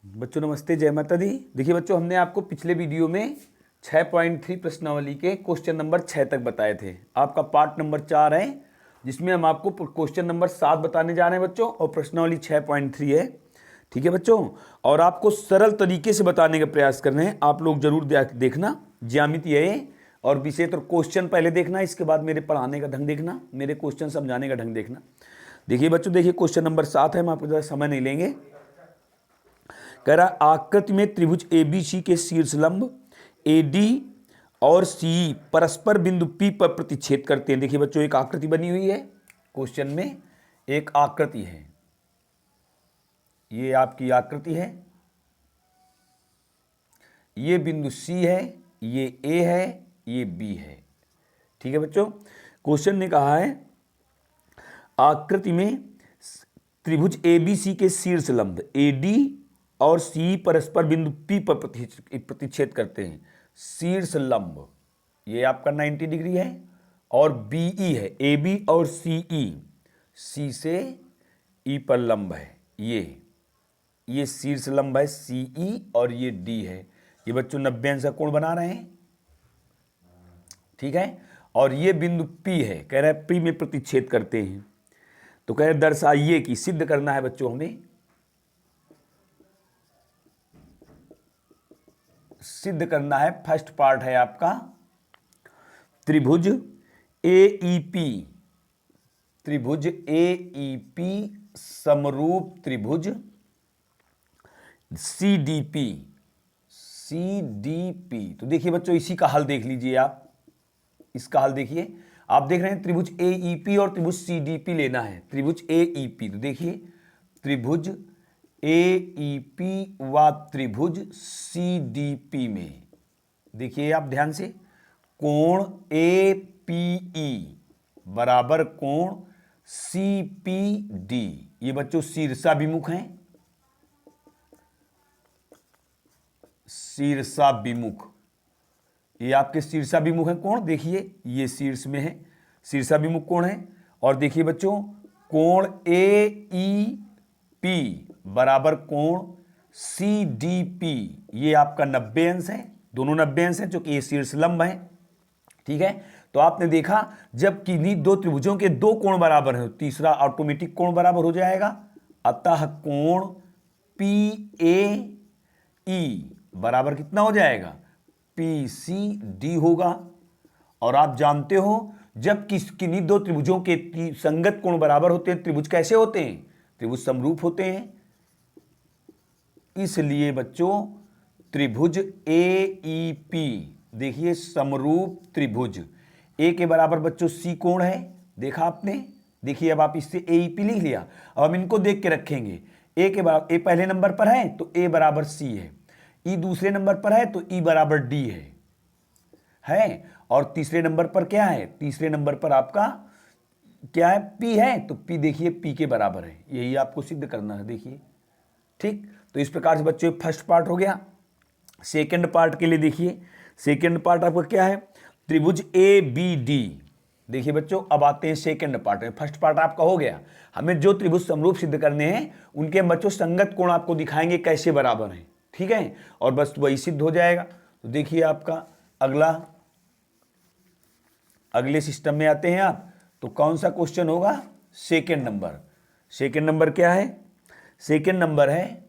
बच्चों नमस्ते, जय माता दी। देखिए बच्चों, हमने आपको पिछले वीडियो में 6.3 प्रश्नावली के क्वेश्चन नंबर 6 तक बताए थे। आपका पार्ट नंबर 4 है, जिसमें हम आपको क्वेश्चन नंबर 7 बताने जा रहे हैं बच्चों, और प्रश्नावली 6.3 है। ठीक है बच्चों, और आपको सरल तरीके से बताने का प्रयास कर रहे हैं। आप लोग जरूर देखना, ज्यामिति है और विषय तो क्वेश्चन पहले देखना, इसके बाद मेरे पढ़ाने का ढंग देखना, मेरे क्वेश्चन समझाने का ढंग देखना। देखिए बच्चों, देखिए क्वेश्चन नंबर 7 है, हम आपको ज़्यादा समय नहीं लेंगे। कह रहा आकृति में त्रिभुज एबीसी के शीर्ष लंब एडी और सी परस्पर बिंदु पी पर प्रतिच्छेद करते हैं। देखिए बच्चों, एक आकृति बनी हुई है, क्वेश्चन में एक आकृति है, ये आपकी आकृति है, ये बिंदु सी है, ये ए है, ये बी है। ठीक है बच्चों, क्वेश्चन ने कहा है आकृति में त्रिभुज एबीसी के शीर्ष लंब एडी और सी परस्पर बिंदु पी पर प्रतिच्छेद करते हैं। शीर्ष लंब ये आपका 90 डिग्री है, और बीई है, ए बी और सीई, सी से ई पर लंब है, ये शीर्ष लंब है सीई, और ये डी है। ये बच्चों 90 अंश का कोण बना रहे हैं। ठीक है, और ये बिंदु पी है, कह रहा है पी में प्रतिच्छेद करते हैं। तो कह रहे दर्शाइए कि, सिद्ध करना है बच्चों हमें, सिद्ध करना है। फर्स्ट पार्ट है आपका त्रिभुज एईपी, त्रिभुज एईपी समरूप त्रिभुज सीडीपी, सीडीपी। तो देखिए बच्चों, इसी का हल देख लीजिए आप, इसका हल देखिए। आप देख रहे हैं त्रिभुज एईपी और त्रिभुज सीडीपी लेना है। त्रिभुज एईपी, तो देखिए त्रिभुज एईपी व त्रिभुज सीडीपी में देखिए आप ध्यान से, कोण एपीई बराबर कोण सीपीडी। ये बच्चों शीर्षाभिमुख हैं, शीर्षाभिमुख, ये आपके शीर्षाभिमुख है कोण। देखिए ये शीर्ष में है, शीर्षाभिमुख कोण है। और देखिए बच्चों, कोण एईपी बराबर कोण सीडीपी, ये आपका 90 अंश है, दोनों 90 अंश है, क्योंकि ये शीर्ष लंब है। ठीक है, तो आपने देखा जब किन्हीं दो त्रिभुजों के दो कोण बराबर है, तीसरा ऑटोमेटिक कोण बराबर हो जाएगा। अतः कोण पी ए ई बराबर कितना हो जाएगा, पी सी डी होगा। और आप जानते हो जब किन्हीं दो त्रिभुजों के संगत कोण बराबर होते हैं, त्रिभुज कैसे होते हैं, त्रिभुज समरूप होते हैं। इसलिए बच्चों त्रिभुज एईपी, देखिए समरूप त्रिभुज, ए के बराबर बच्चों सी कोण है, देखा आपने। देखिए अब आप इससे एईपी लिख लिया, अब हम इनको देख के रखेंगे। ए के बराबर, ए पहले नंबर पर है तो ए बराबर सी है, ई दूसरे नंबर पर है तो ई बराबर डी है। और तीसरे नंबर पर क्या है, तीसरे नंबर पर आपका क्या है, पी है, तो पी देखिए पी के बराबर है। यही आपको सिद्ध करना है। देखिए ठीक, तो इस प्रकार से बच्चों फर्स्ट पार्ट हो गया। सेकंड पार्ट के लिए देखिए, सेकंड पार्ट आपका क्या है, त्रिभुज ए बी डी। देखिए बच्चों, अब आते हैं सेकंड पार्ट में। फर्स्ट पार्ट आपका हो गया, हमें जो त्रिभुज समरूप सिद्ध करने हैं उनके बच्चों संगत कोण आपको दिखाएंगे कैसे बराबर हैं। ठीक है, और बस वही सिद्ध हो जाएगा। तो देखिए आपका अगले सिस्टम में आते हैं आप, तो कौन सा क्वेश्चन होगा, सेकंड नंबर। सेकंड नंबर क्या है, सेकंड नंबर है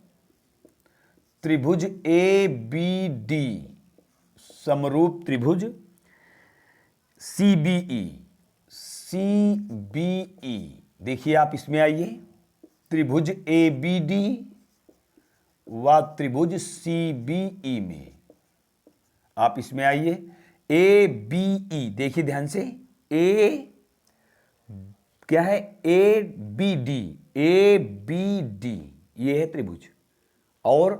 त्रिभुज ए बी डी समरूप त्रिभुज सीबीई, सीबीई। देखिए आप इसमें आइए, त्रिभुज ए बी डी व त्रिभुज सीबीई में आप इसमें आइए। ए बी ई, देखिए ध्यान से, ए क्या है, A B D, A B D ये है त्रिभुज, और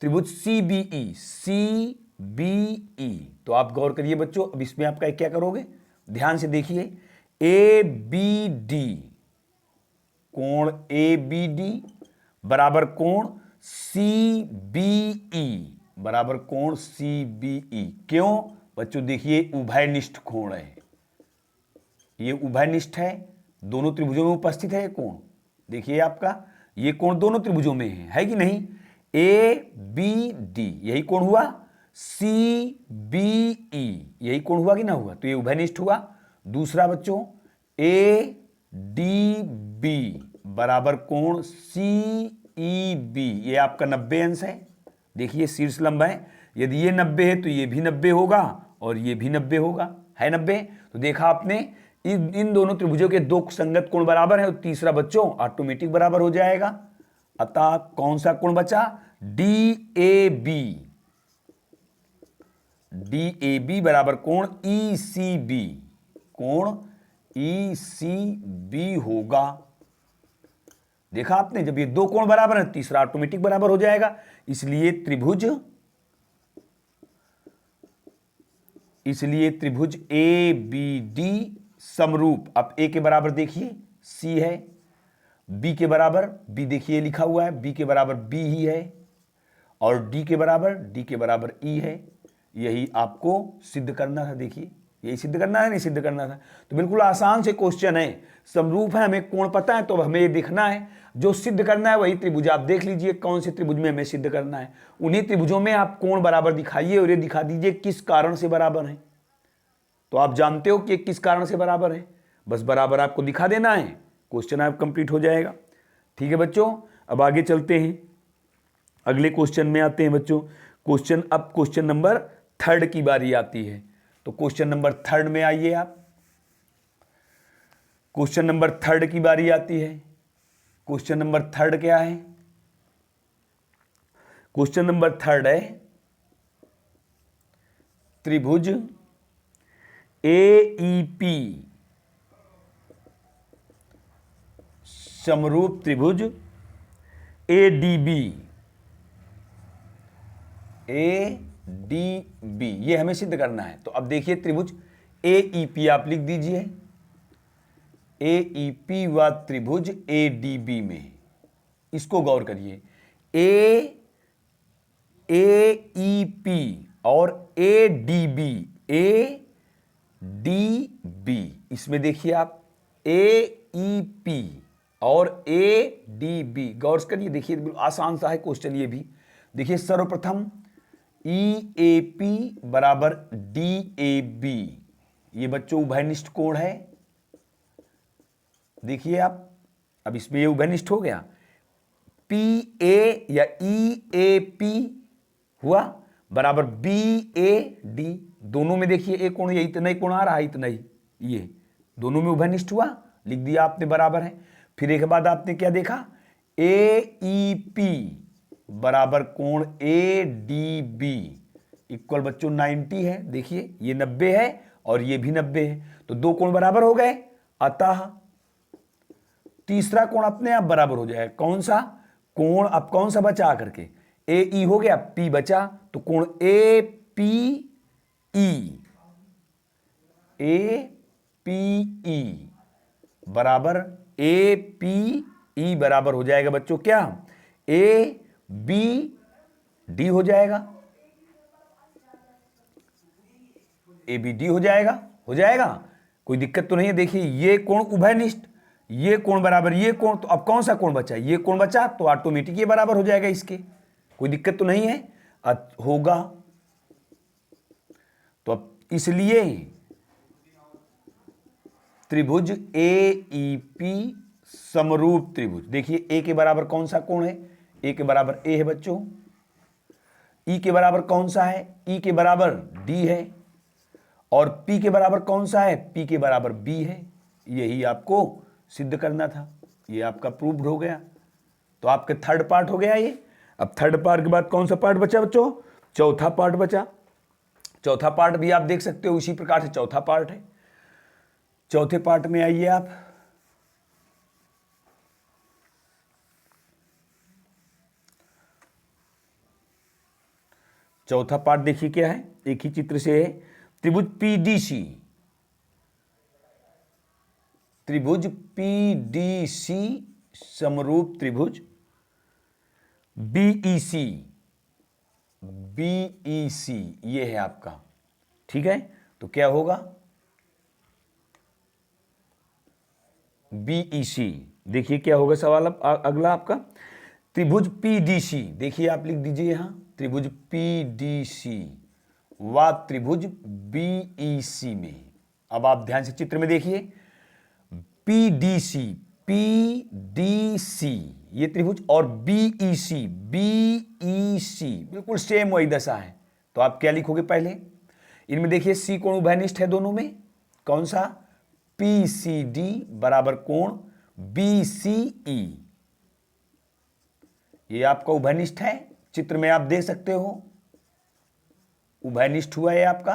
त्रिभुज सीबीई, सीबीई। तो आप गौर करिए बच्चों, अब इसमें आपका क्या करोगे, ध्यान से देखिए, ए बी डी, कोण ए बी डी बराबर कोण सीबीई बराबर कोण सीबीई। क्यों बच्चों, देखिए उभयनिष्ठ कोण है, ये उभयनिष्ठ है, दोनों त्रिभुजों में उपस्थित है ये कोण। देखिए आपका ये कोण दोनों त्रिभुजों में है कि नहीं। ए बी डी, यही कोण हुआ। सी बी ई, यही कोण हुआ कि ना हुआ, तो ये उभयनिष्ठ हुआ। दूसरा बच्चों ए डी बी बराबर कोण सी ई बी, ये आपका 90 अंश है। देखिए शीर्ष लंब है, यदि ये 90 है तो ये भी 90 होगा और ये भी 90 होगा, है 90। तो देखा आपने इन दोनों त्रिभुजों के दो संगत कोण बराबर है, और तीसरा बच्चों ऑटोमेटिक बराबर हो जाएगा। अतः कौन सा कोण बचा, D A B, D A B बराबर कोण ई सी बी, कोण ई सी बी होगा। देखा आपने, जब ये दो कोण बराबर है तीसरा ऑटोमेटिक बराबर हो जाएगा। इसलिए त्रिभुज ए बी डी समरूप। अब ए के बराबर देखिए सी है, बी के बराबर बी देखिए लिखा हुआ है, बी के बराबर बी ही है, और डी के बराबर ई है। यही आपको सिद्ध करना था। देखिए यही सिद्ध करना है, नहीं सिद्ध करना था। तो बिल्कुल आसान से क्वेश्चन है, समरूप है, हमें कोण पता है, तो हमें ये देखना है, जो सिद्ध करना है वही त्रिभुज। आप देख लीजिए कौन से त्रिभुज में हमें सिद्ध करना है, उन्हीं त्रिभुजों में आप कोण बराबर दिखाइए और ये दिखा दीजिए किस कारण से बराबर है। तो आप जानते हो कि किस कारण से बराबर है, बस बराबर आपको दिखा देना है, क्वेश्चन आप कंप्लीट हो जाएगा। ठीक है बच्चों, अब आगे चलते हैं, अगले क्वेश्चन में आते हैं बच्चों। अब क्वेश्चन नंबर 3 की बारी आती है। तो क्वेश्चन नंबर 3 में आइए आप। क्वेश्चन नंबर 3 की बारी आती है। क्वेश्चन नंबर 3 क्या है, क्वेश्चन नंबर 3 है त्रिभुज AEP समरूप त्रिभुज ADB, ये हमें सिद्ध करना है। तो अब देखिए त्रिभुज AEP आप लिख दीजिए, AEP व त्रिभुज ADB में, इसको गौर करिए। AEP और ADB, इसमें देखिए आप AEP और ADB, गौर करिए। देखिए आसान सा है क्वेश्चन ये भी। देखिए सर्वप्रथम EAP बराबर DAB, ये बच्चों उभयनिष्ठ कोण है। देखिए आप, अब इसमें ये उभयनिष्ठ हो गया। PA या EAP हुआ बराबर BAD, दोनों में देखिए एक कोण, ये इतना ही कोण आ रहा है, इतना ही, ये दोनों में उभयनिष्ठ हुआ, लिख दिया आपने बराबर है। फिर एक बाद आपने क्या देखा, AEP बराबर कोण ADB इक्वल बच्चों 90 है। देखिए ये 90 है और ये भी 90 है, तो दो कोण बराबर हो गए। अतः तीसरा कोण अपने आप बराबर हो जाएगा। कौन सा कोण, अब कौन सा बचा करके, AE हो गया, P बचा, तो कोण APE बराबर APE बराबर हो जाएगा बच्चों क्या, ABD हो जाएगा, ABD हो जाएगा। कोई दिक्कत तो नहीं है। देखिए ये कोण उभयनिष्ठ, ये कोण बराबर ये कोण, तो अब कौन सा कोण बचा, ये कोण बचा, तो ऑटोमेटिक ये बराबर हो जाएगा इसके, कोई दिक्कत तो नहीं है, होगा। तो अब इसलिए त्रिभुज AEP समरूप त्रिभुज, देखिए A के बराबर कौन सा कोण है, A के बराबर A है बच्चों, E के बराबर कौन सा है, E के बराबर D है, और P के बराबर कौन सा है, P के बराबर B है। यही आपको सिद्ध करना था, ये आपका प्रूव्ड हो गया। तो आपके 3rd पार्ट हो गया ये। अब 3rd पार्ट के बाद कौन सा पार्ट बचा बच्चों, 4था पार्ट बचा। 4था पार्ट भी आप देख सकते हो, उसी प्रकार से 4था पार्ट है। 4थे पार्ट में आइए आप। चौथा पार्ट देखिए क्या है, एक ही चित्र से है। त्रिभुज PDC, त्रिभुज PDC समरूप त्रिभुज BEC, ये है आपका। ठीक है, तो क्या होगा, BEC। देखिए क्या होगा सवाल अब अगला आपका, त्रिभुज पीडीसी, देखिए आप लिख दीजिए यहां त्रिभुज पीडीसी व त्रिभुज बीईसी में। अब आप ध्यान से चित्र में देखिए, पीडीसी पीडीसी ये त्रिभुज और बीईसी बीईसी बिल्कुल सेम वही दशा है। तो आप क्या लिखोगे पहले, इनमें देखिए सी कोण उभयनिष्ठ है दोनों में, कौन सा, पीसीडी बराबर कोण बीसीई, ये आपका उभयनिष्ठ है, चित्र में आप देख सकते हो उभयनिष्ठ हुआ है आपका,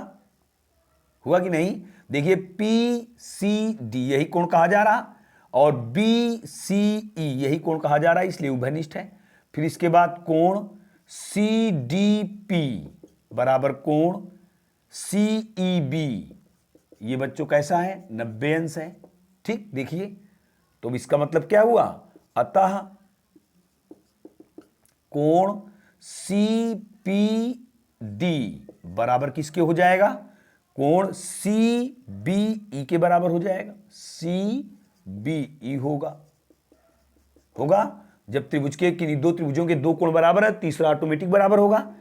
हुआ कि नहीं। देखिए पीसीडी यही कोण कहा जा रहा और बीसीई यही कोण कहा जा रहा है, इसलिए उभयनिष्ठ है। फिर इसके बाद कोण सीडीपी बराबर कोण सीईबी, ये बच्चों कैसा है, 90 अंश है। ठीक, देखिए तो इसका मतलब क्या हुआ, अतः कोण सीपीडी बराबर किसके हो जाएगा, कोण सीबीई के बराबर हो जाएगा, सीबीई होगा जब त्रिभुज के किन्हीं दो त्रिभुजों के दो कोण बराबर है, तीसरा ऑटोमेटिक बराबर होगा।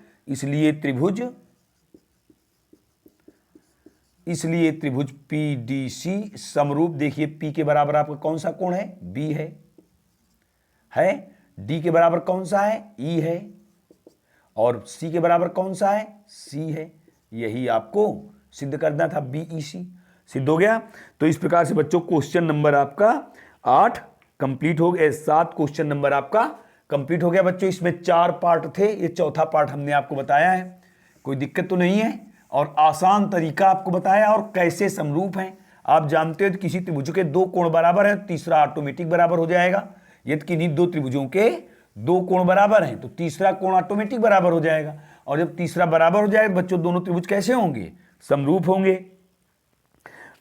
इसलिए त्रिभुज पीडीसी समरूप, देखिए पी के बराबर आपका कौन सा कोण है, बी है, डी के बराबर कौन सा है, ई है, और सी के बराबर कौन सा है, सी है। यही आपको सिद्ध करना था, बीईसी सिद्ध हो गया। तो इस प्रकार से बच्चों क्वेश्चन नंबर आपका 8 कंप्लीट हो गया, 7 क्वेश्चन नंबर आपका कंप्लीट हो गया बच्चों। इसमें 4 पार्ट थे, ये चौथा पार्ट हमने आपको बताया है, कोई दिक्कत तो नहीं है, और आसान तरीका आपको बताया और कैसे समरूप हैं। आप जानते हो किसी त्रिभुज के दो कोण बराबर है, तीसरा ऑटोमेटिक बराबर हो जाएगा। यदि किन्हीं दो त्रिभुजों के दो कोण बराबर हैं तो तीसरा कोण ऑटोमेटिक बराबर हो जाएगा, और जब तीसरा बराबर हो जाएगा बच्चों दोनों त्रिभुज कैसे होंगे, समरूप होंगे।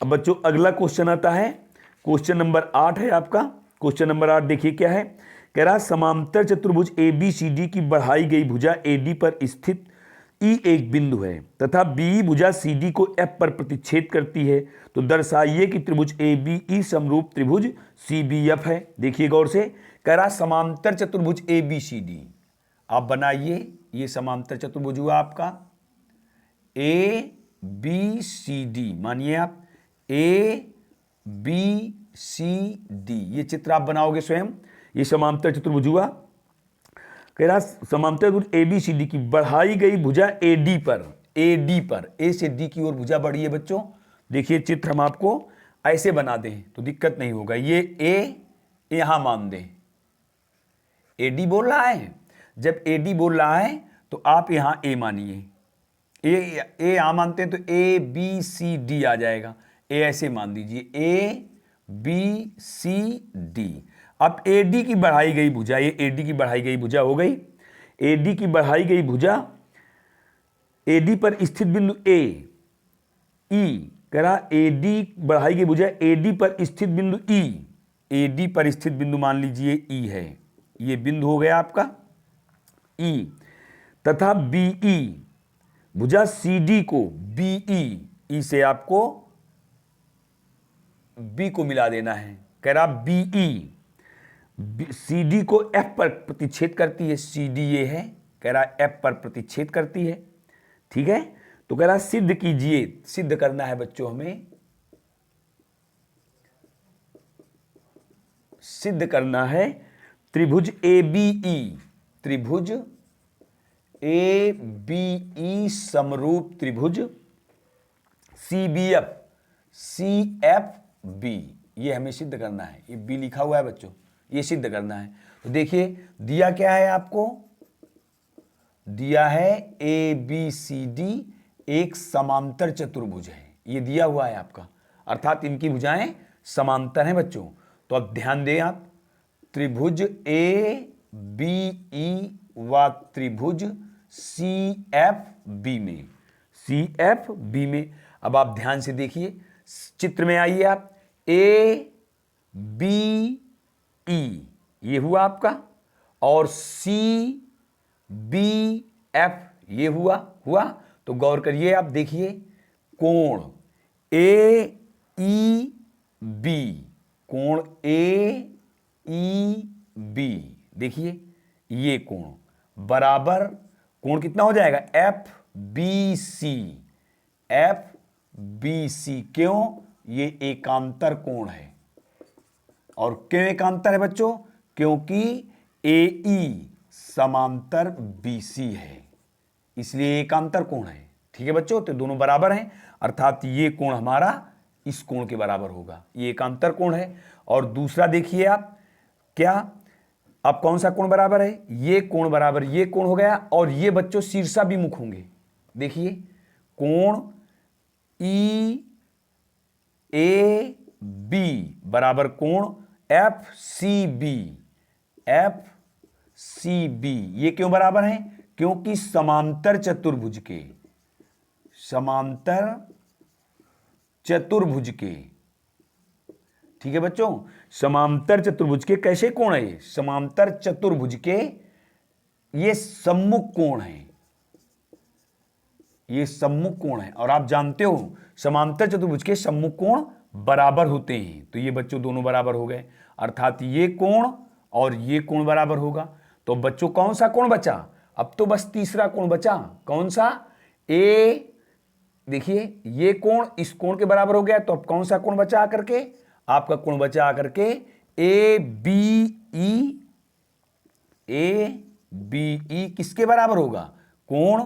अब बच्चों अगला क्वेश्चन आता है, क्वेश्चन नंबर 8 है आपका। क्वेश्चन नंबर 8 देखिए क्या है, कह रहा समांतर चतुर्भुज एबीसीडी की बढ़ाई गई भुजा एडी पर स्थित ई एक बिंदु है तथा बी भुजा सीडी को एफ पर प्रतिच्छेद करती है, तो दर्शाइए कि त्रिभुज एबीई समरूप त्रिभुज सीबीएफ है। देखिए गौर से, कह रहा समांतर चतुर्भुज एबीसीडी, आप बनाइए, ये समांतर चतुर्भुज हुआ आपका ए बी सी डी, मानिए आप ए बी सी डी, ये चित्र आप बनाओगे स्वयं, ये समांतर चतुर्भुज हुआ। कह रहा समांतर चतुर्भुज एबीसीडी की बढ़ाई गई भुजा एडी पर, ए से डी की ओर भुजा बढ़ी है बच्चों। देखिए चित्र हम आपको ऐसे बना दें तो दिक्कत नहीं होगा, ये ए यहां मान दें, एडी बोल रहा है, जब एडी बोल रहा है तो आप यहां ए मानिए, ए यहां मानते हैं तो ए बी सी डी आ जाएगा, ए ऐसे मान दीजिए, ए बी सी डी। अब एडी की बढ़ाई गई भुजा, ये एडी की बढ़ाई गई भुजा हो गई, एडी की बढ़ाई गई भुजा एडी पर स्थित बिंदु ए ई, कह रहा एडी बढ़ाई गई भुजा एडी पर स्थित बिंदु ई, एडी पर स्थित बिंदु मान लीजिए ई है, ये बिंदु हो गया आपका ई, तथा बीई भुजा सीडी को बीई, ई से आपको बी को मिला देना है, कह रहा बीई सीडी को एफ पर प्रतिच्छेद करती है, सीडी ये है, कह रहा एफ पर प्रतिच्छेद करती है। ठीक है, तो कह रहा सिद्ध कीजिए, सिद्ध करना है बच्चों हमें, सिद्ध करना है त्रिभुज एबीई, त्रिभुज एबीई समरूप त्रिभुज सीबीएफ सीएफबी, ये हमें सिद्ध करना है, ये बी लिखा हुआ है बच्चों, ये सिद्ध करना है। तो देखिए दिया क्या है आपको, दिया है ए बी सी डी एक समांतर चतुर्भुज है, ये दिया हुआ है आपका, अर्थात इनकी भुजाएं समांतर हैं बच्चों। तो अब ध्यान दें आप, त्रिभुज ए बी ई व त्रिभुज सी एफ बी में, सी एफ बी में, अब आप ध्यान से देखिए चित्र में आइए आप, ए बी ई ये हुआ आपका, और सी बी एफ ये हुआ। तो गौर करिए आप, देखिए कोण ए ई बी, कोण ए ई बी, देखिए ये कोण बराबर कोण कितना हो जाएगा, F B C. F B C क्यों, ये एकांतर कोण है। और क्यों एकांतर है बच्चों, क्योंकि ए ई समांतर बी सी है, इसलिए एकांतर कोण है। ठीक है बच्चों, तो दोनों बराबर हैं, अर्थात ये कोण हमारा इस कोण के बराबर होगा, ये एकांतर कोण है। और दूसरा देखिए आप, क्या अब कौन सा कोण बराबर है, ये कोण बराबर ये कोण हो गया, और ये बच्चों शीर्षाभिमुख होंगे। देखिए कोण ई ए बी बराबर कोण F C B. F C B ये क्यों बराबर है, क्योंकि समांतर चतुर्भुज के, समांतर चतुर्भुज के, ठीक है बच्चों, समांतर चतुर्भुज के कैसे कोण है, समांतर चतुर्भुज के ये सम्मुख कोण है, ये सम्मुख कोण है। और आप जानते हो समांतर चतुर्भुज के सम्मुख कोण बराबर होते हैं, तो ये बच्चों दोनों बराबर हो गए, अर्थात ये कोण और ये कोण बराबर होगा। तो बच्चों कौन सा कोण बचा, अब तो बस तीसरा कोण बचा, कौन सा, ए, देखिए ये कोण इस कोण के बराबर हो गया, तो अब कौन सा कोण बचा आकर के, आपका कोण बचा आकर के A B E. A B E किसके बराबर होगा, कोण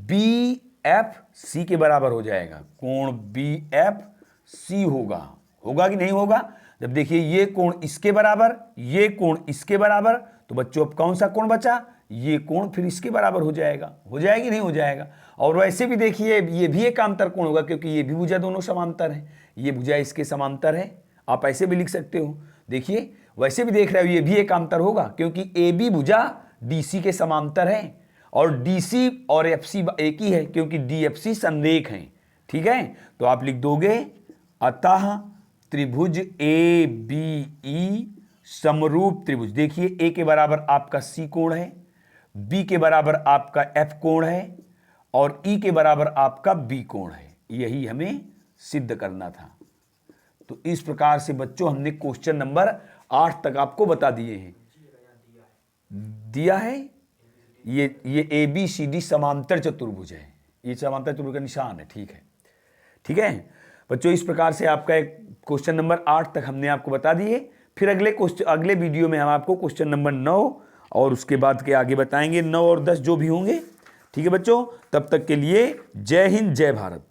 बी एफ सी के बराबर हो जाएगा, कोण बी एफ सी होगा, होगा कि नहीं होगा। जब देखिए ये कोण इसके बराबर, ये कोण इसके बराबर, तो बच्चों अब कौन सा कोण बचा, ये कोण फिर इसके बराबर हो जाएगा, हो जाएगी नहीं हो जाएगा। और वैसे भी देखिए ये भी एकांतर कोण होगा, क्योंकि ये भी भुजा दोनों समांतर है, ये भुजा इसके समांतर है, आप ऐसे भी लिख सकते हो। देखिए वैसे भी देख रहे हो ये भी एकांतर होगा, क्योंकि ए बी भुजा डी सी के समांतर है, और डी सी और एफ सी एक ही है, क्योंकि डी एफ सी संरेख हैं। ठीक है, तो आप लिख दोगे अतः त्रिभुज ए बी ई समरूप त्रिभुज। देखिए ए के बराबर आपका सी कोण है, बी के बराबर आपका एफ कोण है, और ई के बराबर आपका बी कोण है, यही हमें सिद्ध करना था। तो इस प्रकार से बच्चों हमने क्वेश्चन नंबर 8 तक आपको बता दिए हैं। दिया है ये ए बी सी डी समांतर चतुर्भुज है, ये समांतर चतुर्भुज का निशान है। ठीक है, ठीक है बच्चों, इस प्रकार से आपका एक क्वेश्चन नंबर 8 तक हमने आपको बता दिए। फिर अगले वीडियो में हम आपको क्वेश्चन नंबर 9 और उसके बाद के आगे बताएंगे, 9 और 10 जो भी होंगे। ठीक है बच्चों, तब तक के लिए जय हिंद जय भारत।